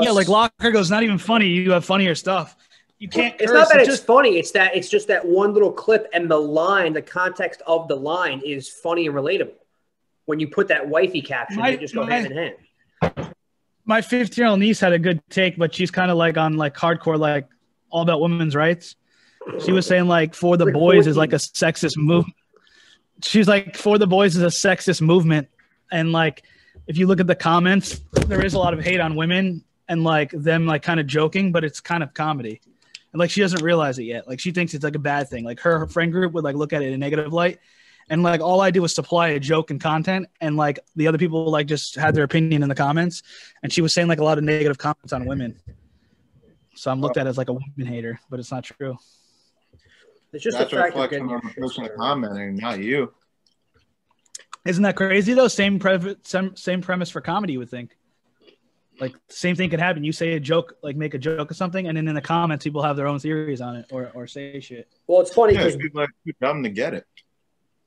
Yeah, like Locker goes, not even funny. You have funnier stuff. You can't curse. It's not that it's just funny. It's just that one little clip and the context of the line is funny and relatable. When you put that wifey caption, they just go hand in hand. My 15-year-old niece had a good take, but she's kind of like on like hardcore, like all about women's rights. She was saying like For the Boys is like a sexist movement. She's like, For the Boys is a sexist movement. And like, if you look at the comments, there is a lot of hate on women and like them like kind of joking, but it's kind of comedy. And like, she doesn't realize it yet. Like she thinks it's like a bad thing. Like her friend group would like look at it in a negative light. And like, all I do was supply a joke and content. And like the other people like just had their opinion in the comments. And she was saying like a lot of negative comments on women. So I'm looked at as like a woman hater, but it's not true. It's just that's a reflection on the person commenting, not you. Isn't that crazy though? Same premise for comedy, you would think. Like same thing could happen. You say a joke, like make a joke or something, and then in the comments, people have their own theories on it or say shit. Well, it's funny because people are too dumb to get it.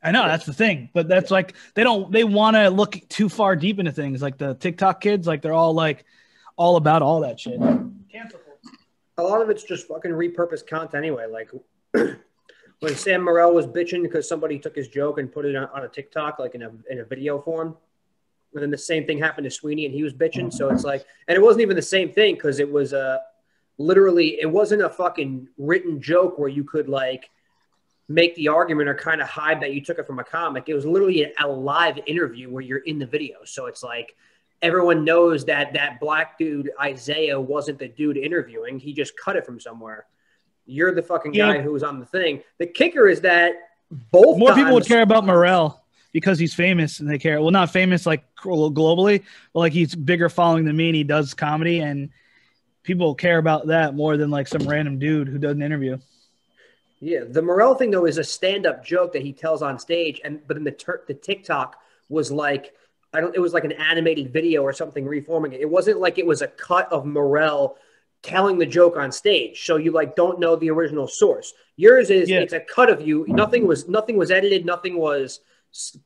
I know that's the thing, but that's like they want to look too far deep into things. Like the TikTok kids, like they're all about all that shit. A lot of it's just fucking repurposed content anyway. Like when Sam Morril was bitching because somebody took his joke and put it on a TikTok, like in a video form. And then the same thing happened to Sweeney and he was bitching. So it's like, and it wasn't even the same thing because it was literally, it wasn't a fucking written joke where you could like make the argument or kind of hide that you took it from a comic. It was literally a live interview where you're in the video. So it's like everyone knows that black dude, Isaiah, wasn't the dude interviewing. He just cut it from somewhere. You're the fucking guy who was on the thing. The kicker is that both more people would care about Morril because he's famous and they care. Well, not famous like globally, but like he's bigger following than me and he does comedy and people care about that more than like some random dude who does an interview. Yeah, the Morril thing though is a stand-up joke that he tells on stage, but then the TikTok was like it was like an animated video or something reforming it. It wasn't like it was a cut of Morril telling the joke on stage, so you like don't know the original source. Yours is it's a cut of you. Nothing was edited. Nothing was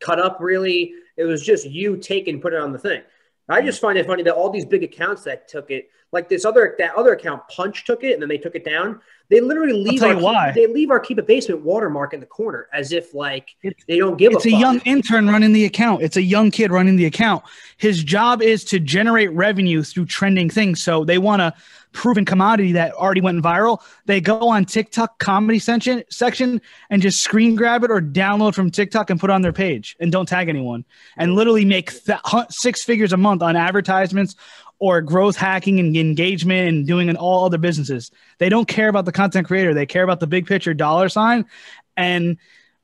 cut up really. It was just you put it on the thing. I just find it funny that all these big accounts that took it, like that other account, Punch took it and then they took it down. They literally leave our Keep It Basement watermark in the corner as if like they don't give a fuck. It's a young intern running the account. It's a young kid running the account. His job is to generate revenue through trending things. So they want a proven commodity that already went viral. They go on TikTok comedy section and just screen grab it or download from TikTok and put it on their page and don't tag anyone and literally make 6 figures a month on advertisements or growth hacking and engagement and doing in all other businesses. They don't care about the content creator. They care about the big picture dollar sign. And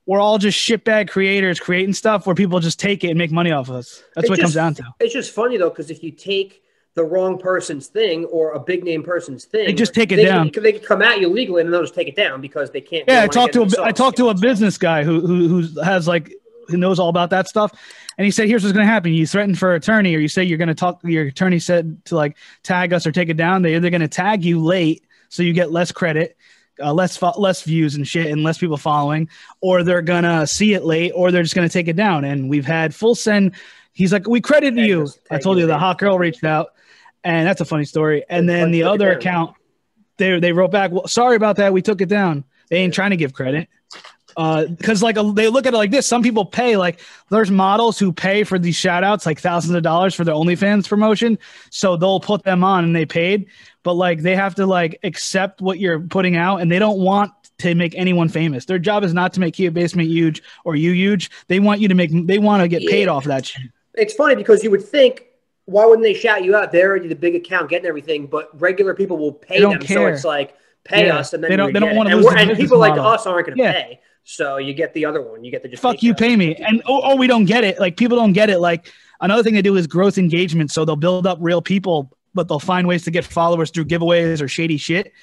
we're all just shitbag creators creating stuff where people just take it and make money off of us. That's what it comes down to. It's just funny though, because if you take the wrong person's thing or a big name person's thing, they just take it down. They can come at you legally and they'll just take it down because they can't. Yeah, I talked to a business guy who has like who knows all about that stuff, and he said, "Here's what's going to happen: you threaten for attorney, or you say you're going to talk. Your attorney said to like tag us or take it down. They're either going to tag you late so you get less credit." Less views and shit and less people following, or they're gonna see it late, or they're just gonna take it down. And we've had full send. He's like, "We credited you." I told you the hot girl reached out, and that's a funny story. And then the other account, they wrote back, "Well, sorry about that. We took it down." They ain't trying to give credit. Because like they look at it like this. Some people pay, like there's models who pay for these shout outs like thousands of dollars for their OnlyFans promotion. So they'll put them on and they paid, but like they have to like accept what you're putting out and they don't want to make anyone famous. Their job is not to make Keep It Basement huge or you huge. They want you to they want to get paid off that shit. It's funny because you would think, why wouldn't they shout you out? They're already the big account getting everything, but regular people will pay them. Care. So it's like, pay us. And then they don't want to lose and people like us aren't going to pay. So you get the other one. You get the just fuck you, pay me. And we don't get it. Like people don't get it. Like another thing they do is growth engagement. So they'll build up real people, but they'll find ways to get followers through giveaways or shady shit.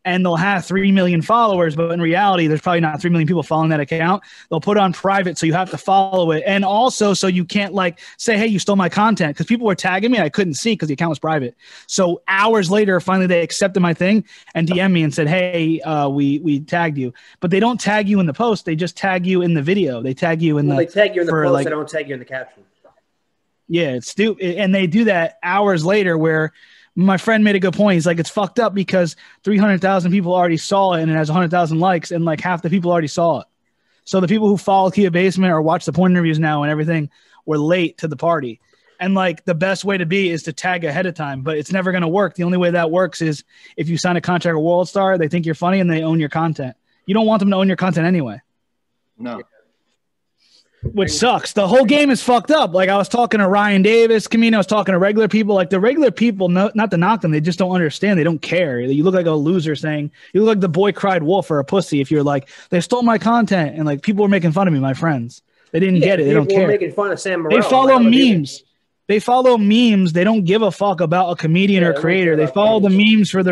And they'll have 3 million followers, but in reality, there's probably not 3 million people following that account. They'll put it on private, so you have to follow it. And also, so you can't like say, hey, you stole my content, because people were tagging me. I couldn't see because the account was private. So hours later, finally, they accepted my thing and DM me and said, hey, we tagged you. But they don't tag you in the post. They just tag you in the video. They tag you in they tag you in the post. Like, they don't tag you in the caption. Yeah, it's stupid. And they do that hours later where My friend made a good point. He's like, it's fucked up because 300,000 people already saw it and it has 100,000 likes, and like half the people already saw it. So the people who follow Kia Basement or watch the porn interviews now and everything were late to the party. And like the best way to be is to tag ahead of time, but it's never going to work. The only way that works is if you sign a contract with World Star, they think you're funny and they own your content. You don't want them to own your content anyway. No. Which sucks. The whole game is fucked up. Like I was talking to Ryan Davis, Camino, I was talking to regular people. Like the regular people, not to knock them, they just don't understand. They don't care. You look like a loser saying, you look like the boy cried wolf or a pussy if you're like, they stole my content. And like people were making fun of me, my friends. They didn't get it. They don't care. Making fun of Sam Morril. They follow memes. They follow memes. They don't give a fuck about a comedian or creator. They follow the memes for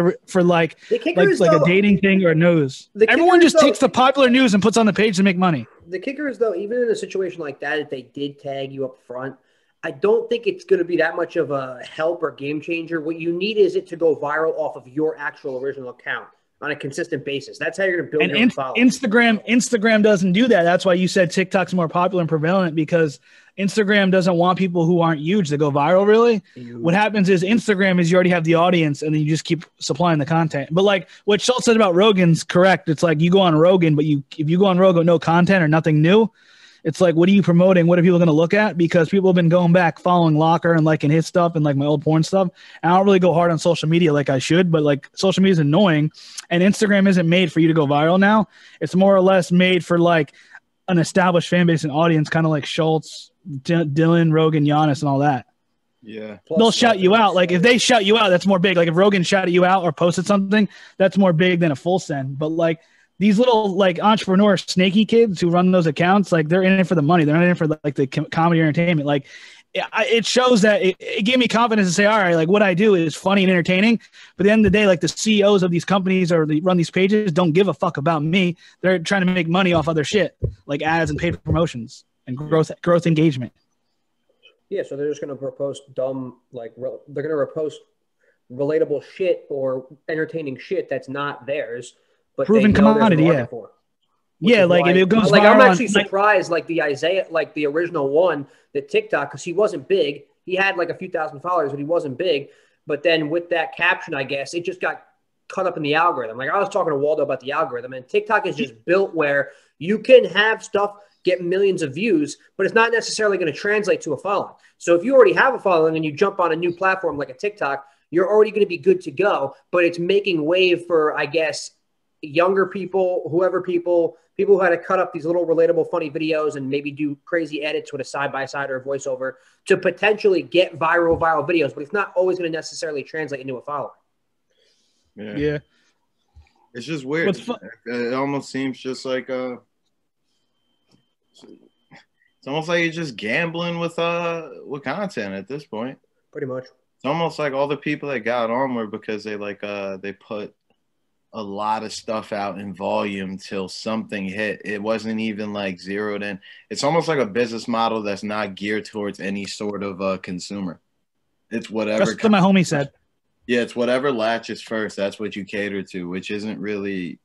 like a dating thing or news. Everyone just takes the popular news and puts on the page to make money. The kicker is, though, even in a situation like that, if they did tag you up front, I don't think it's going to be that much of a help or game changer. What you need is it to go viral off of your actual original account on a consistent basis. That's how you're going to build your own following. Instagram doesn't do that. That's why you said TikTok's more popular and prevalent, because Instagram doesn't want people who aren't huge to go viral, really. What happens is Instagram is you already have the audience and then you just keep supplying the content. But like what Schultz said about Rogan's correct. It's like you go on Rogan, but if you go on Rogan with no content or nothing new, it's like, what are you promoting? What are people going to look at? Because people have been going back following Locker and liking his stuff and like my old porn stuff. And I don't really go hard on social media like I should, but like social media is annoying, and Instagram isn't made for you to go viral now. It's more or less made for like an established fan base and audience, kind of like Schultz, Dylan, Rogan, Giannis, and all that. Yeah. They'll shout you out. Like if they shout you out, that's more big. Like if Rogan shouted you out or posted something, that's more big than a full send. But like these little like entrepreneur snaky kids who run those accounts, like they're in it for the money. They're not in it for like the comedy or entertainment. Like it shows that it gave me confidence to say, all right, like what I do is funny and entertaining. But at the end of the day, like the CEOs of these companies or they run these pages don't give a fuck about me. They're trying to make money off other shit, like ads and paid promotions and growth engagement. Yeah, so they're just going to repost dumb, like they're going to repost relatable shit or entertaining shit that's not theirs, but proven commodity. Yeah, yeah. Like if it goes like viral, I'm actually surprised, like the Isaiah, like the original one, the TikTok, because he wasn't big. He had like a few thousand followers, but he wasn't big. But then with that caption, I guess it just got cut up in the algorithm. Like I was talking to Waldo about the algorithm, and TikTok is just built where you can have stuff get millions of views, but it's not necessarily going to translate to a following. So if you already have a following and you jump on a new platform like a TikTok, you're already going to be good to go, but it's making wave for, I guess, younger people, people who had to cut up these little relatable, funny videos and maybe do crazy edits with a side-by-side or a voiceover to potentially get viral videos, but it's not always going to necessarily translate into a following. Yeah. It's just weird. It almost seems just like it's almost like you're just gambling with content at this point. Pretty much. It's almost like all the people that got on were because they they put a lot of stuff out in volume till something hit. It wasn't even like zeroed in. It's almost like a business model that's not geared towards any sort of consumer. It's whatever. That's what my homie said. Yeah, it's whatever latches first. That's what you cater to, which isn't really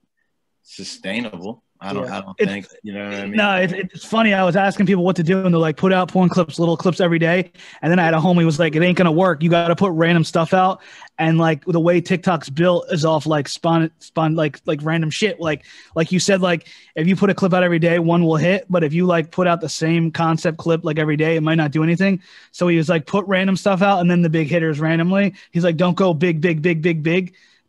sustainable. I don't think, you know what I mean? No, it's funny. I was asking people what to do, and they're like, put out porn clips, little clips every day. And then I had a homie who was like, it ain't going to work. You got to put random stuff out. And like the way TikTok's built is off like spawn like random shit. Like you said, like if you put a clip out every day, one will hit. But if you like put out the same concept clip like every day, it might not do anything. So he was like, put random stuff out, and then the big hitters randomly. He's like, don't go big.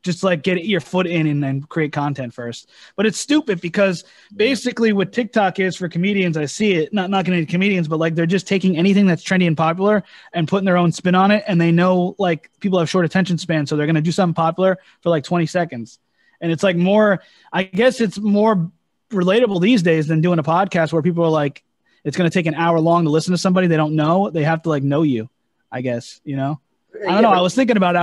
Just like get your foot in and then create content first. But it's stupid because basically what TikTok is for comedians, I see it, not knocking any comedians, but like they're just taking anything that's trendy and popular and putting their own spin on it. And they know like people have short attention span. So they're going to do something popular for like 20 seconds. And it's like more, I guess it's more relatable these days than doing a podcast where people are like, it's going to take an hour long to listen to somebody they don't know. They have to like know you, I guess, you know? I don't know. I was thinking about it.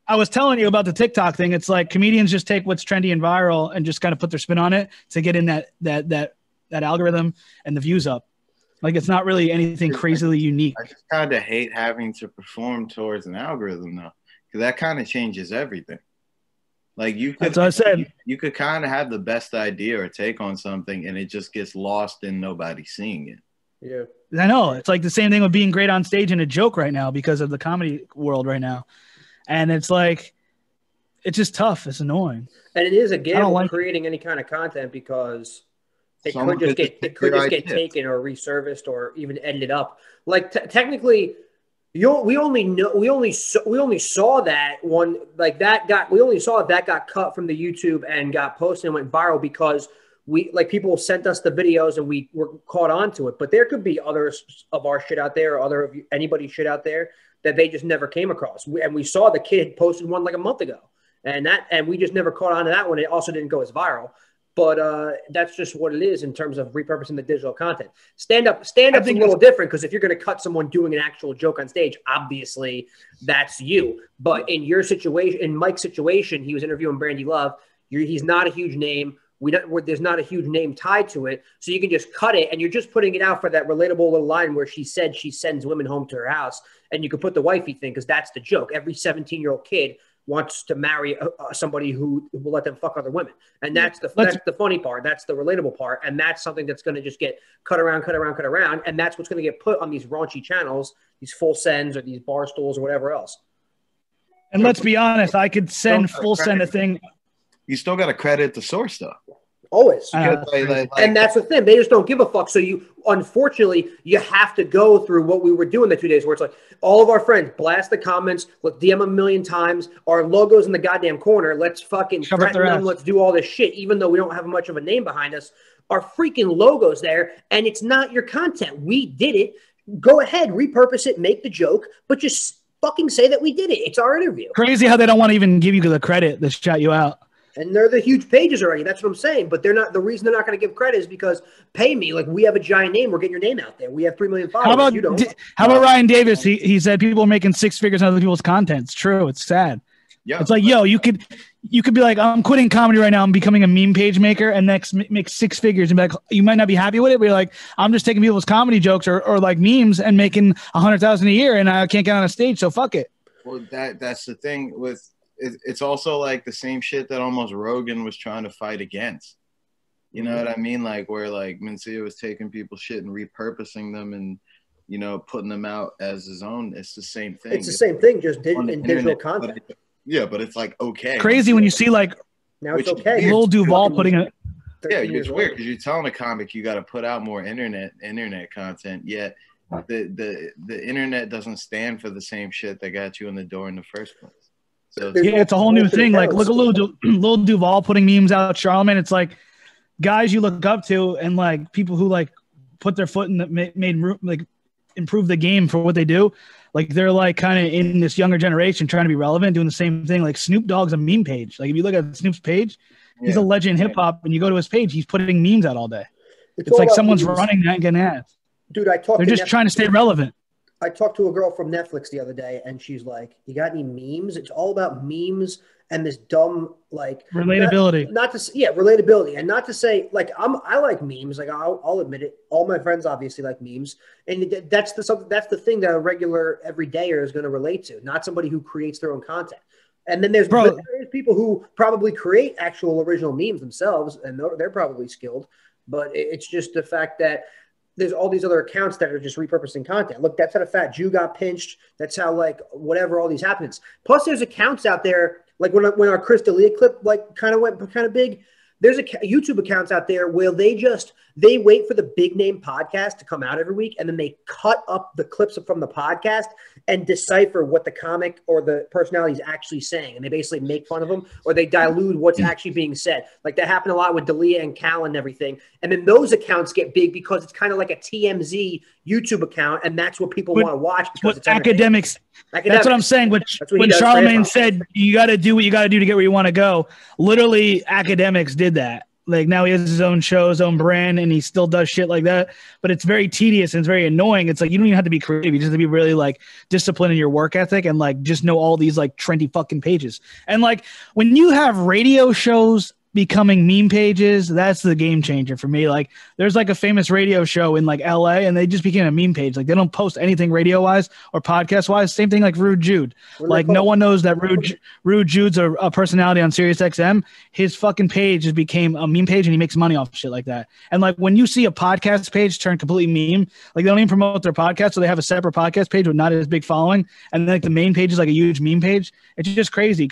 I was telling you about the TikTok thing. It's like comedians just take what's trendy and viral and just kind of put their spin on it to get in that algorithm and the views up. Like it's not really anything crazily unique. I just kind of hate having to perform towards an algorithm though, because that kind of changes everything. Like that's what I said. You could kind of have the best idea or take on something, and it just gets lost in nobody seeing it. Yeah, I know. It's like the same thing with being great on stage in a joke right now because of the comedy world right now. And it's like, it's just tough. It's annoying. And it is a gamble creating any kind of content because it could just get taken or resurfaced or even edited up. Like technically, we only saw that one like that got cut from the YouTube and got posted and went viral because people sent us the videos and we were caught onto it. But there could be others of our shit out there or anybody's shit out there that they just never came across. And we saw the kid posted one like a month ago. And we just never caught on to that one. It also didn't go as viral, but that's just what it is in terms of repurposing the digital content. Stand-up's a little different because if you're going to cut someone doing an actual joke on stage, obviously that's you. But in your situation, in Mike's situation, he was interviewing Brandy Love. He's not a huge name. There's not a huge name tied to it, so you can just cut it, and you're just putting it out for that relatable little line where she said she sends women home to her house, and you can put the wifey thing because that's the joke. Every 17-year-old kid wants to marry somebody who will let them fuck other women. And that's the funny part. That's the relatable part. And that's something that's going to just get cut around. And that's what's going to get put on these raunchy channels, these Full Sends or these bar stools or whatever else. And let's be honest, I could send Full Send a thing. You still got to credit the source though. Always. And that's the thing. They just don't give a fuck. So unfortunately, you have to go through what we were doing the 2 days where it's like all of our friends blast the comments, let's DM a million times, our logo's in the goddamn corner. Let's fucking threaten them. Let's do all this shit, even though we don't have much of a name behind us. Our freaking logo's there and it's not your content. We did it. Go ahead, repurpose it, make the joke, but just fucking say that we did it. It's our interview. Crazy how they don't want to even give you the credit to shout you out. And they're the huge pages already. That's what I'm saying. But they're not. The reason they're not going to give credit is because pay me. Like we have a giant name. We're getting your name out there. We have 3 million followers. How about Ryan Davis? He said people are making 6 figures on other people's content. It's true. It's sad. Yeah. It's like, yo, you could be like, I'm quitting comedy right now. I'm becoming a meme page maker and next make 6 figures and be like, you might not be happy with it, but you're like, I'm just taking people's comedy jokes or like memes and making 100,000 a year and I can't get on a stage. So fuck it. Well, that's the thing with. It's also like the same shit that almost Rogan was trying to fight against. You know what I mean? Like where like Mencia was taking people's shit and repurposing them and, you know, putting them out as his own. It's the same thing. It's the same thing, just in digital content. But it's like, okay. Crazy when you see like now it's okay. Lil Duval putting it. Yeah, it's weird because you're telling a comic you got to put out more internet content, yet the internet doesn't stand for the same shit that got you in the door in the first place. So yeah, it's a whole new thing. Like, look at Lil Duval putting memes out. Charlamagne. It's like guys you look up to, and like people who like put their foot in the made like improve the game for what they do. Like they're like kind of in this younger generation trying to be relevant, doing the same thing. Like Snoop Dogg's a meme page. Like if you look at Snoop's page, he's a legend in hip hop, and you go to his page, he's putting memes out all day. It's like someone's running that and getting ads. Dude, they're just trying to stay relevant. I talked to a girl from Netflix the other day, and she's like, "You got any memes?" It's all about memes and this dumb like relatability. Relatability, and not to say like I like memes. Like I'll admit it. All my friends obviously like memes, and that's the thing that a regular everydayer is going to relate to, not somebody who creates their own content. And then there's people who probably create actual original memes themselves, and they're probably skilled. But it's just the fact that there's all these other accounts that are just repurposing content. Look, that's how the Fat Jew got pinched. That's how like whatever all these happens. Plus, there's accounts out there like when our Chris D'Elia clip like kind of went kind of big. There's YouTube accounts out there where they wait for the big name podcast to come out every week, and then they cut up the clips from the podcast and decipher what the comic or the personality is actually saying, and they basically make fun of them or they dilute what's actually being said. Like that happened a lot with D'Elia and Cal and everything. And then those accounts get big because it's kind of like a TMZ YouTube account, and that's what people want to watch. Because it's academics. That's what I'm saying. When Charlamagne said you got to do what you got to do to get where you want to go, literally academics did that. Like now he has his own show, his own brand, and he still does shit like that. But it's very tedious and it's very annoying. It's like you don't even have to be creative. You just have to be really like disciplined in your work ethic and like just know all these like trendy fucking pages. And like when you have radio shows becoming meme pages, that's the game changer for me. Like there's like a famous radio show in like LA and they just became a meme page. Like they don't post anything radio wise or podcast wise. Same thing like Rude Jude. Like no one knows that Rude Jude's a personality on Sirius XM. His fucking page just became a meme page and he makes money off shit like that. And like when you see a podcast page turn completely meme, like they don't even promote their podcast. So they have a separate podcast page with not as big following. And then like the main page is like a huge meme page. It's just crazy.